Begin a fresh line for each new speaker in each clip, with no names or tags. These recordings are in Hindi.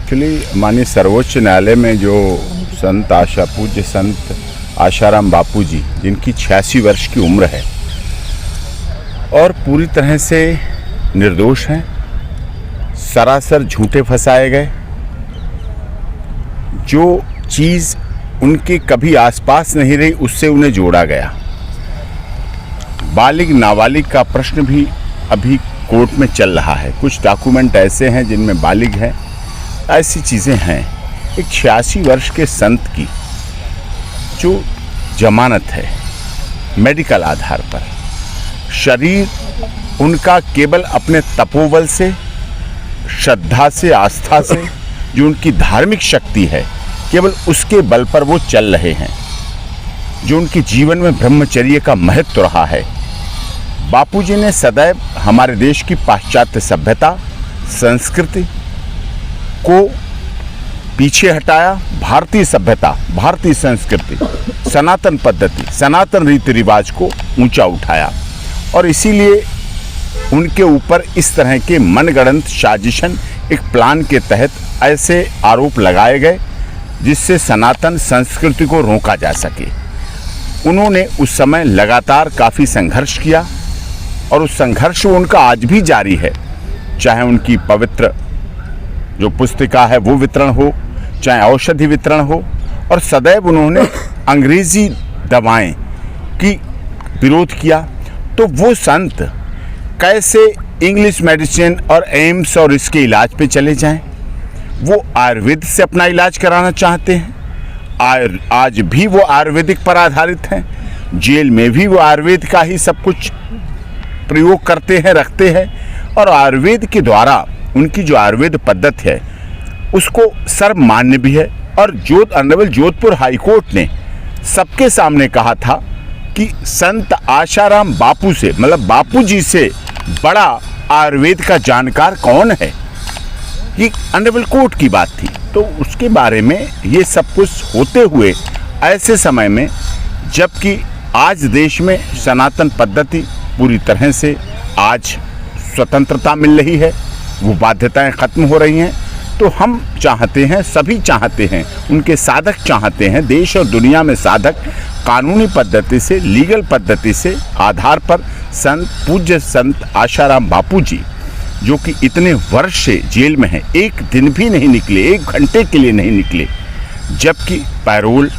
एक्चुअली माननीय सर्वोच्च न्यायालय में जो पूज्य संत आशाराम बापू जी, जिनकी 86 वर्ष की उम्र है और पूरी तरह से निर्दोष हैं, सरासर झूठे फंसाए गए, जो चीज़ उनके कभी आसपास नहीं रही उससे उन्हें जोड़ा गया। बालिग नाबालिग का प्रश्न भी अभी कोर्ट में चल रहा है। कुछ डॉक्यूमेंट ऐसे हैं जिनमें बालिग है, ऐसी चीज़ें हैं। एक 86 वर्ष के संत की जो जमानत है मेडिकल आधार पर, शरीर उनका केवल अपने तपोबल से, श्रद्धा से, आस्था से, जो उनकी धार्मिक शक्ति है, केवल उसके बल पर वो चल रहे हैं। जो उनके जीवन में ब्रह्मचर्य का महत्व रहा है। बापूजी ने सदैव हमारे देश की पाश्चात्य सभ्यता, संस्कृति को पीछे हटाया। भारतीय सभ्यता, भारतीय संस्कृति, सनातन पद्धति, सनातन रीति रिवाज को ऊंचा उठाया और इसीलिए उनके ऊपर इस तरह के मनगढ़ंत साजिशन, एक प्लान के तहत ऐसे आरोप लगाए गए जिससे सनातन संस्कृति को रोका जा सके। उन्होंने उस समय लगातार काफ़ी संघर्ष किया और उस संघर्ष उनका आज भी जारी है। चाहे उनकी पवित्र जो पुस्तिका है वो वितरण हो, चाहे औषधि वितरण हो, और सदैव उन्होंने अंग्रेजी दवाएं की विरोध किया। तो वो संत कैसे इंग्लिश मेडिसिन और एम्स और इसके इलाज पे चले जाएं? वो आयुर्वेद से अपना इलाज कराना चाहते हैं। आज भी वो आयुर्वेदिक पर आधारित हैं। जेल में भी वो आयुर्वेद का ही सब कुछ प्रयोग करते हैं, रखते हैं, और आयुर्वेद के द्वारा उनकी जो आयुर्वेद पद्धति है उसको सर्वमान्य भी है। और ऑनरेबल जोधपुर हाईकोर्ट ने सबके सामने कहा था कि संत आशाराम बापू से, मतलब बापू जी से बड़ा आयुर्वेद का जानकार कौन है, ये ऑनरेबल कोर्ट की बात थी। तो उसके बारे में ये सब कुछ होते हुए ऐसे समय में, जबकि आज देश में सनातन पद्धति पूरी तरह से आज स्वतंत्रता मिल रही है, वो बाध्यताएं खत्म हो रही हैं, तो हम चाहते हैं, सभी चाहते हैं, उनके साधक चाहते हैं, देश और दुनिया में साधक कानूनी पद्धति से, लीगल पद्धति से आधार पर पूज्य संत आशाराम बापू जी, जो कि इतने वर्ष से जेल में हैं, एक दिन भी नहीं निकले, एक घंटे के लिए नहीं निकले, जबकि पैरोल,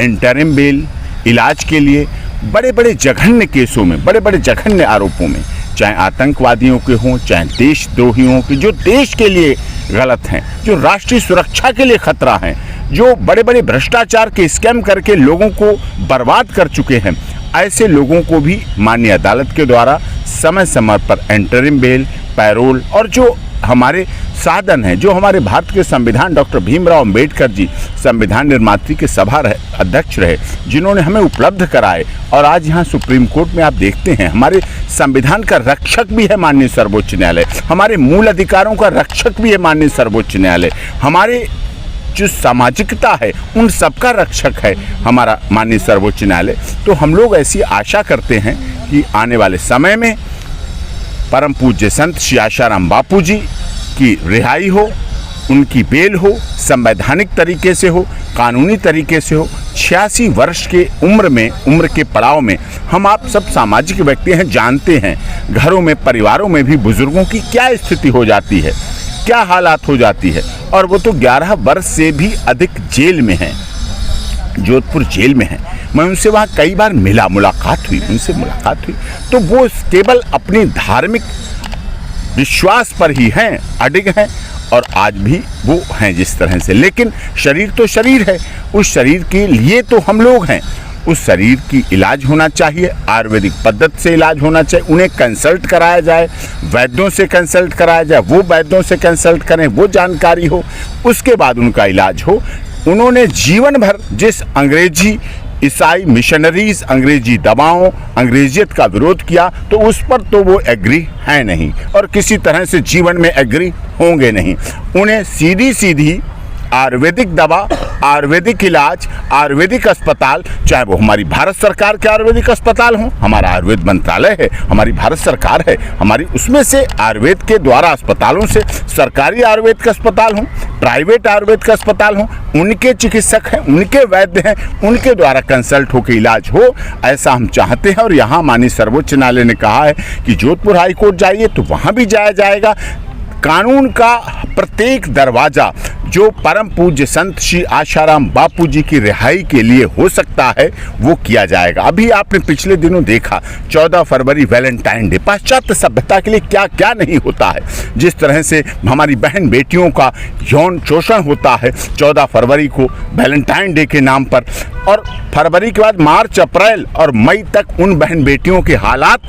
इंटरिम बेल, इलाज के लिए बड़े बड़े जघन्य केसों में, बड़े बड़े जघन्य आरोपों में, चाहे आतंकवादियों के हों, चाहे देशद्रोहियों के, जो देश के लिए गलत हैं, जो राष्ट्रीय सुरक्षा के लिए खतरा हैं, जो बड़े बड़े भ्रष्टाचार के स्कैम करके लोगों को बर्बाद कर चुके हैं, ऐसे लोगों को भी माननीय अदालत के द्वारा समय समय पर इंटरिम बेल, पैरोल, और जो हमारे साधन हैं, जो हमारे भारत के संविधान डॉक्टर भीमराव अंबेडकर जी संविधान निर्मात्री के सभा अध्यक्ष रहे, जिन्होंने हमें उपलब्ध कराए, और आज यहाँ सुप्रीम कोर्ट में आप देखते हैं हमारे संविधान का रक्षक भी है माननीय सर्वोच्च न्यायालय, हमारे मूल अधिकारों का रक्षक भी है माननीय सर्वोच्च न्यायालय, हमारे जो सामाजिकता है उन सबका रक्षक है हमारा माननीय सर्वोच्च न्यायालय। तो हम लोग ऐसी आशा करते हैं कि आने वाले समय में परम पूज्य संत श्री आशाराम बापू जी की रिहाई हो, उनकी बेल हो, संवैधानिक तरीके से हो, कानूनी तरीके से हो। 86 वर्ष के उम्र के पड़ाव में हम आप सब सामाजिक व्यक्ति हैं, जानते हैं घरों में, परिवारों में भी बुजुर्गों की क्या स्थिति हो जाती है, क्या हालात हो जाती है, और वो तो 11 वर्ष से भी अधिक जेल में हैं, जोधपुर जेल में हैं। मैं उनसे वहाँ कई बार मुलाकात हुई, तो वो केवल अपनी धार्मिक विश्वास पर ही हैं, अडिग हैं, और आज भी वो हैं जिस तरह से। लेकिन शरीर तो शरीर है, उस शरीर के लिए तो हम लोग हैं, उस शरीर की इलाज होना चाहिए, आयुर्वेदिक पद्धति से इलाज होना चाहिए, उन्हें कंसल्ट कराया जाए, वैद्यों से कंसल्ट कराया जाए, वो वैद्यों से कंसल्ट करें, वो जानकारी हो, उसके बाद उनका इलाज हो। उन्होंने जीवन भर जिस अंग्रेजी ईसाई मिशनरीज, अंग्रेजी दवाओं, अंग्रेजियत का विरोध किया, तो उस पर तो वो एग्री है नहीं और किसी तरह से जीवन में एग्री होंगे नहीं। उन्हें सीधी सीधी आयुर्वेदिक दवा, आयुर्वेदिक इलाज, आयुर्वेदिक अस्पताल, चाहे वो हमारी भारत सरकार के आयुर्वेदिक अस्पताल हों, हमारा आयुर्वेद मंत्रालय है, हमारी भारत सरकार है, हमारी उसमें से आयुर्वेद के द्वारा अस्पतालों से सरकारी आयुर्वेद के अस्पताल हों, प्राइवेट आयुर्वेद का अस्पताल हो, उनके चिकित्सक हैं, उनके वैद्य हैं, उनके द्वारा कंसल्ट होकर इलाज हो, ऐसा हम चाहते हैं। और यहाँ माननीय सर्वोच्च न्यायालय ने कहा है कि जोधपुर हाईकोर्ट जाइए तो वहाँ भी जाया जाएगा। कानून का प्रत्येक दरवाजा जो परम पूज्य संत श्री आशाराम बापू जी की रिहाई के लिए हो सकता है वो किया जाएगा। अभी आपने पिछले दिनों देखा 14 फरवरी वैलेंटाइन डे, पाश्चात्य सभ्यता के लिए क्या क्या नहीं होता है। जिस तरह से हमारी बहन बेटियों का यौन शोषण होता है 14 फरवरी को वैलेंटाइन डे के नाम पर, और फरवरी के बाद मार्च, अप्रैल और मई तक उन बहन बेटियों के हालात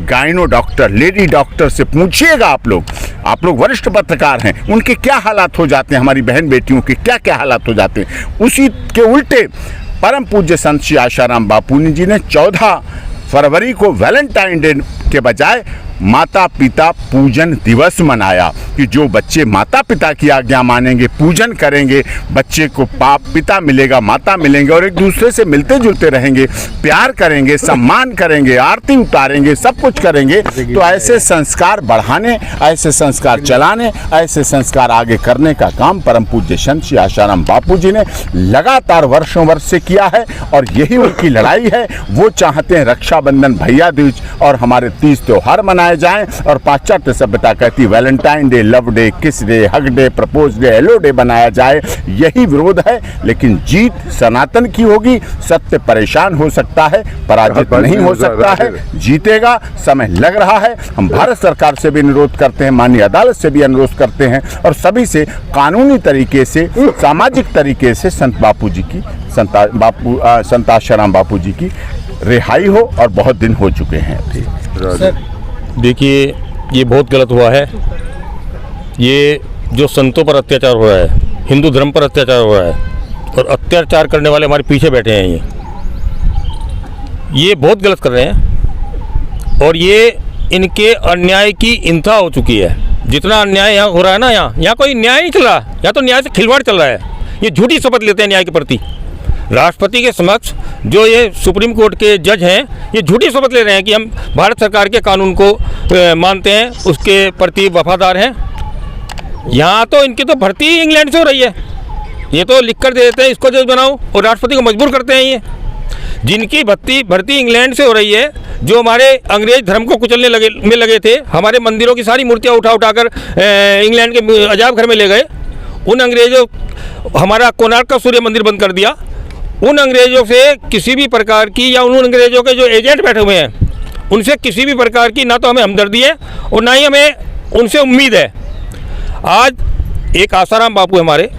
गायनो डॉक्टर, लेडी डॉक्टर से पूछिएगा। आप लोग वरिष्ठ पत्रकार हैं, उनके क्या हालात हो जाते हैं, हमारी बहन बेटियों के क्या क्या हालात हो जाते हैं। उसी के उल्टे परम पूज्य संत श्री आशाराम बापू जी ने 14 फरवरी को वैलेंटाइन डे के बजाय माता पिता पूजन दिवस मनाया कि जो बच्चे माता पिता की आज्ञा मानेंगे, पूजन करेंगे, बच्चे को पिता मिलेगा, माता मिलेंगे और एक दूसरे से मिलते जुलते रहेंगे, प्यार करेंगे, सम्मान करेंगे, आरती उतारेंगे, सब कुछ करेंगे। तो ऐसे संस्कार बढ़ाने, ऐसे संस्कार चलाने, ऐसे संस्कार आगे करने का काम परम पूज्य संत श्री आशाराम बापू जी ने लगातार वर्षों वर्ष से किया है और यही उनकी लड़ाई है। वो चाहते हैं रक्षाबंधन, भैया दूज और हमारे 30 त्योहार मनाए जाएं, और पाश्चात्य सभ्यता कहती वैलेंटाइन डे, लव डे, किस day, hug day, propose day, hello day बनाया जाए। यही विरोध है, लेकिन जीत सनातन की होगी। सत्य परेशान हो सकता है, पराजित नहीं हो सकता है, जीतेगा। समय लग रहा है। हम भारत सरकार से भी अनुरोध करते हैं, माननीय अदालत से भी अनुरोध करते हैं और सभी से कानूनी तरीके से, सामाजिक तरीके से संत बापू जी की, संत आशाराम बापू जी की रिहाई हो, और बहुत दिन हो चुके हैं।
देखिए, ये बहुत गलत हुआ है। ये जो संतों पर अत्याचार हो रहा है, हिंदू धर्म पर अत्याचार हो रहा है, और अत्याचार करने वाले हमारे पीछे बैठे हैं, ये बहुत गलत कर रहे हैं। और ये इनके अन्याय की इंतहा हो चुकी है। जितना अन्याय यहाँ हो रहा है ना, यहाँ कोई न्याय नहीं चल रहा, यहाँ तो न्याय से खिलवाड़ चल रहा है। ये झूठी शपथ लेते हैं न्याय के प्रति। राष्ट्रपति के समक्ष जो ये सुप्रीम कोर्ट के जज हैं, ये झूठी शपथ ले रहे हैं कि हम भारत सरकार के कानून को मानते हैं, उसके प्रति वफादार हैं। यहाँ तो इनकी तो भर्ती इंग्लैंड से हो रही है। ये तो लिख कर दे देते हैं इसको जज बनाओ, और राष्ट्रपति को मजबूर करते हैं। ये जिनकी भर्ती इंग्लैंड से हो रही है, जो हमारे अंग्रेज धर्म को कुचलने लगे थे, हमारे मंदिरों की सारी मूर्तियाँ उठाकर इंग्लैंड के अजाब घर में ले गए। उन अंग्रेजों, हमारा कोणार्क का सूर्य मंदिर बंद कर दिया। उन अंग्रेज़ों से किसी भी प्रकार की, या उन अंग्रेज़ों के जो एजेंट बैठे हुए हैं, उनसे किसी भी प्रकार की ना तो हमें हमदर्दी है और ना ही हमें उनसे उम्मीद है। आज एक आशाराम बापू हमारे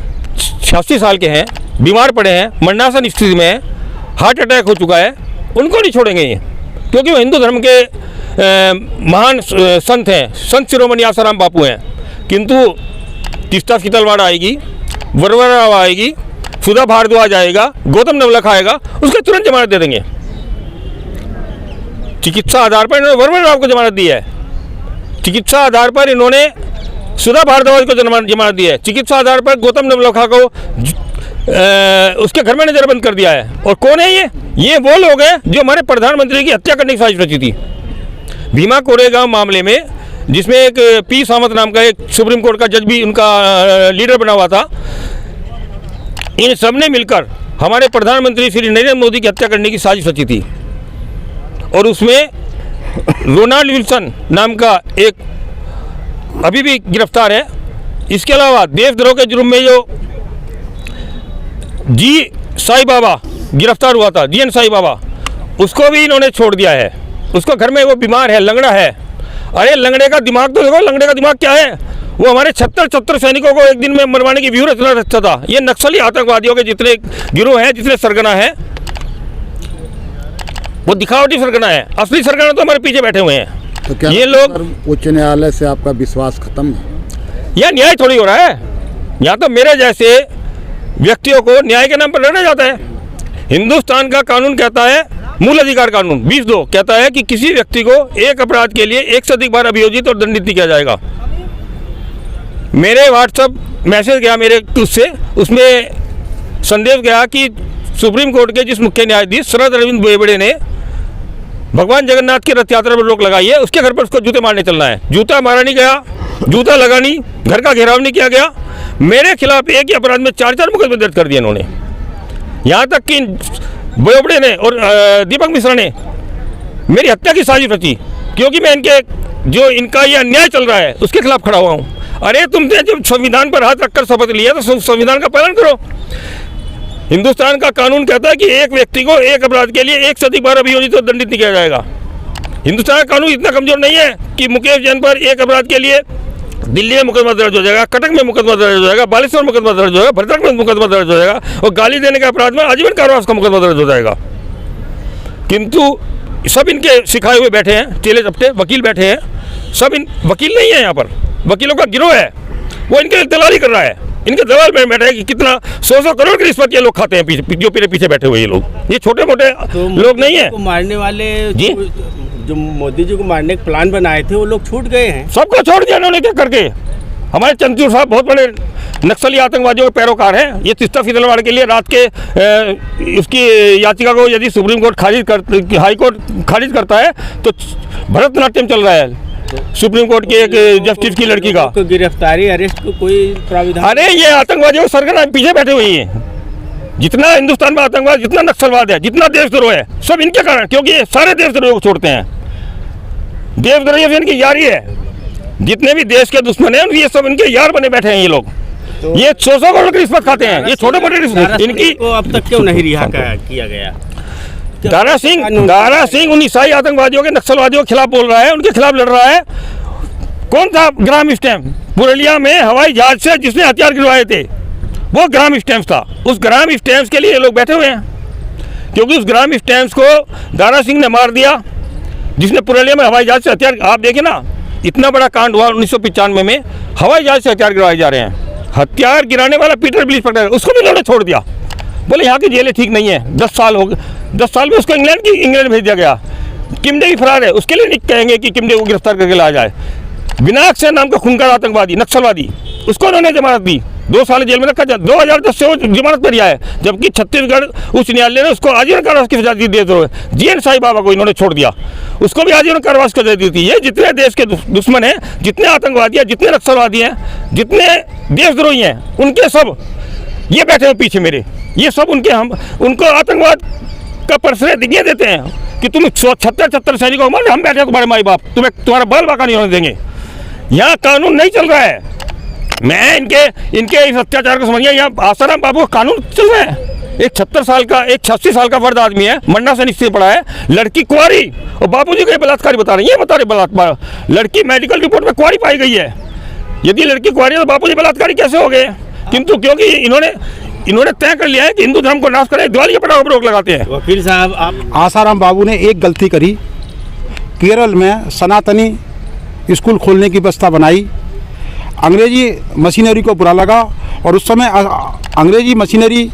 86 साल के हैं, बीमार पड़े हैं, मरणासन स्थिति में हैं, हार्ट अटैक हो चुका है। उनको नहीं छोड़ेंगे ये, क्योंकि वो हिंदू धर्म के महान संत हैं, संत शिरोमणि आशाराम बापू हैं। किंतु तीस्ता शीतलवाड़ा आएगी, वरवरा आएगी, सुधा भारद्वाज आएगा, गौतम नवलखा आएगा, उसके तुरंत जमानत दे देंगे। चिकित्सा आधार पर इन्होंने वरवर राव को जमानत दी है। चिकित्सा आधार पर इन्होंने सुधा भारद्वाज को जमानत दी है। चिकित्सा आधार पर गौतम नवलखा को उसके घर में नजरबंद कर दिया है। और कौन है ये वो लोग हैं जो हमारे प्रधानमंत्री की हत्या करने की साजिश रची थी। भीमा कोरेगांव मामले में, जिसमें एक पी सामंत नाम का एक सुप्रीम कोर्ट का जज भी उनका लीडर बना हुआ था, इन सब ने मिलकर हमारे प्रधानमंत्री श्री नरेंद्र मोदी की हत्या करने की साजिश रची थी। और उसमें रोनाल्ड विल्सन नाम का एक अभी भी गिरफ्तार है। इसके अलावा देशद्रोह के जुर्म में जो जी साई बाबा गिरफ्तार हुआ था, जीएन साई बाबा, उसको भी इन्होंने छोड़ दिया है। उसको घर में, वो बीमार है, लंगड़ा है। अरे लंगड़े का दिमाग तो देखो, लंगड़े का दिमाग क्या है। वो हमारे 76 सैनिकों को एक दिन में मरवाने की व्यूह रचना रचता था। ये नक्सली आतंकवादियों के जितने गिरोह हैं, जितने सरगना हैं, वो दिखावटी सरगना है। असली सरगना तो हमारे पीछे बैठे हुए हैं।
तो क्या
ये लोग,
उच्च न्यायालय से आपका विश्वास खत्म है?
यह न्याय थोड़ी हो रहा है। यहाँ तो मेरे जैसे व्यक्तियों को न्याय के नाम पर लड़ा जाता है। हिंदुस्तान का कानून कहता है, मूल अधिकार कानून 20(2) कहता है कि किसी व्यक्ति को एक अपराध के लिए एक से अधिक बार अभियोजित और दंडित नहीं किया जाएगा। मेरे व्हाट्सएप मैसेज गया मेरे उससे, उसमें संदेश गया कि सुप्रीम कोर्ट के जिस मुख्य न्यायाधीश शरद अरविंद बोबड़े ने भगवान जगन्नाथ की रथ यात्रा पर रोक लगाई है, उसके घर पर उसको जूते मारने चलना है। जूता मारा नहीं गया, जूता लगा नहीं, घर का घेराव नहीं किया गया। मेरे खिलाफ एक ही अपराध में 4 मुकदमे दर्ज कर दिए इन्होंने। यहाँ तक कि बोबड़े ने और दीपक मिश्रा ने मेरी हत्या की साजिश रची, क्योंकि मैं इनके जो इनका ये अन्याय चल रहा है उसके खिलाफ खड़ा हुआ हूँ। अरे तुमने जब संविधान पर हाथ रखकर शपथ लिया तो संविधान का पालन करो। हिंदुस्तान का कानून कहता है कि एक व्यक्ति को एक अपराध के लिए 1 से अधिक बार अभियोजित और दंडित नहीं किया जाएगा। हिंदुस्तान का कानून इतना कमजोर नहीं है कि मुकेश जैन पर एक अपराध के लिए दिल्ली में मुकदमा दर्ज हो जाएगा, कटक में मुकदमा दर्ज हो जाएगा, बालेश्वर में मुकदमा दर्ज हो जाएगा, भद्रक में मुकदमा दर्ज हो जाएगा और गाली देने के अपराध में आजीवन कारावास का मुकदमा दर्ज हो जाएगा। किंतु सब इनके सिखाए हुए बैठे हैं, चेले चपटे वकील बैठे हैं। सब इन वकील नहीं है, यहाँ पर वकीलों का गिरोह है, वो इनके दलाली कर रहा है। इनके दलाल में बैठे हैं कि कितना 100 करोड़ की रिश्वत ये लोग खाते हैं, जो पीछे बैठे हुए ये लोग, ये छोटे मोटे लोग नहीं है।
मारने वाले
जी
जो मोदी जी को मारने का प्लान बनाए थे वो लोग छूट गए हैं।
सबको छोड़ दिया इन्होंने क्या करके। हमारे चंद्रचूड़ साहब बहुत बड़े नक्सली आतंकवादियों के पैरोकार हैं। ये तिस्ता फिजलवाड़ के लिए रात के उसकी याचिका को यदि सुप्रीम कोर्ट हाई कोर्ट खारिज करता है तो भरतनाट्यम चल रहा है सुप्रीम कोर्ट के एक जस्टिस की लड़की का।
तो गिरफ्तारी अरेस्ट को कोई प्राविधान?
अरे ये आतंकवादियों सरगना पीछे बैठे हुए हैं। जितना हिंदुस्तान में आतंकवाद, जितना नक्सलवाद है, जितना देशद्रोह है, सब इनके कारण, क्योंकि ये सारे देशद्रोह को छोड़ते हैं। देशद्रोह से इनकी यारी है। जितने भी देश के दुश्मन हैं ये सब इनके यार बने बैठे हैं। ये लोग तो ये 100 करोड़ की रिश्वत खाते हैं। ये छोटे मोटे इनकी
को अब तक क्यों नहीं रिहा किया गया?
दारा सिंह उन ईसाई आतंकवादियों के, नक्सलवादियों के खिलाफ बोल रहा है, उनके खिलाफ लड़ रहा है। कौन था ग्राम स्टैम्प पुरलिया में हवाई जहाज से जिसने हथियार गिरवाए थे, वो ग्राम स्टैम्प था। उस ग्राम स्टैम्प के लिए ये लोग बैठे हुए हैं, क्योंकि उस ग्राम स्टैम्प को दारा सिंह ने मार दिया, जिसने पुरलिया में हवाई जहाज से हथियार। आप देखिए ना, इतना बड़ा कांड हुआ 1995 में, हवाई जहाज से हथियार गिरवाए जा रहे हैं। हथियार गिराने वाला पीटर ब्लिच पकड़ा, उसको भी इन्होंने छोड़ दिया। बोले यहाँ की जेलें ठीक नहीं है, 10 साल हो गए, 10 साल में उसको इंग्लैंड भेज दिया गया। किमडे भी फरार है, उसके लिए नहीं कहेंगे कि किमडे को गिरफ्तार करके लाया जाए। विनायक नाम का खूंखार आतंकवादी, नक्सलवादी, उसको उन्होंने जमानत दी, 2 साल जेल में रखा। 2010 से वो जमानत पर रिहा है, जबकि छत्तीसगढ़ उच्च न्यायालय ने उसको आजीवन कारावास की सजा दी। जीएन साई बाबा को इन्होंने छोड़ दिया, उसको भी आजीवन कारावास की सजा दी थी। ये जितने देश के दुश्मन हैं, जितने आतंकवादी हैं, जितने नक्सलवादी हैं, जितने देशद्रोही हैं, उनके सब ये बैठे हुए पीछे मेरे, ये सब उनको आतंकवाद का प्रश्रय दिए देते हैं कि तुम 76 सैनिकों को मार, हम बैठे तुम्हारे माई बाप, तुम्हारा बाल बाका नहीं होने देंगे। यहाँ कानून नहीं चल रहा है। मैं इनके इस अत्याचार को समझिए। यहाँ आसाराम बाबू का कानून चल रहा है। एक 76 साल का, एक 86 साल का वर्द आदमी है, मंडा से निश्चित पड़ा है, लड़की कुंवारी, और बापूजी को बलात्कारी बता रहे हैं। ये बता रहे बलात्कार, लड़की मेडिकल रिपोर्ट में कुंवारी पाई गई है। यदि लड़की कुंवारी है तो बापूजी बलात्कारी कैसे हो गए? किंतु क्योंकि इन्होंने तय कर लिया है कि हिंदू धर्म को नाश करें, दिवाली के पटाखों पर रोक लगाते हैं।
वकील साहब, आप
आसाराम बाबू ने एक गलती करी, केरल में सनातनी स्कूल खोलने की व्यवस्था बनाई। अंग्रेजी मशीनरी को बुरा लगा, और उस समय अंग्रेजी मशीनरी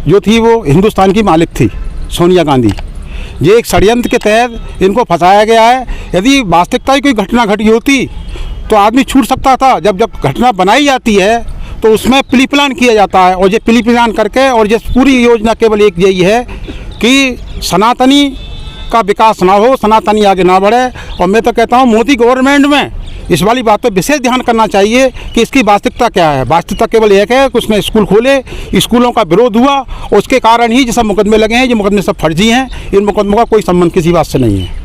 जो थी वो हिंदुस्तान की मालिक थी, सोनिया गांधी। ये एक षड्यंत्र के तहत इनको फंसाया गया है। यदि वास्तविकता की कोई घटना घटी होती तो आदमी छूट सकता था। जब घटना बनाई जाती है तो उसमें प्री प्लान किया जाता है, और ये प्री प्लान करके, और ये पूरी योजना केवल एक यही है कि सनातनी का विकास ना हो, सनातनी आगे ना बढ़े। और मैं तो कहता हूँ मोदी गवर्नमेंट में इस वाली बात पर विशेष ध्यान करना चाहिए कि इसकी वास्तविकता क्या है। वास्तविकता केवल एक है कि उसने स्कूल खोले, स्कूलों का विरोध हुआ, उसके कारण ही ये सब मुकदमे लगे हैं। ये मुकदमे सब फर्जी हैं, इन मुकदमों का कोई संबंध किसी बात से नहीं है।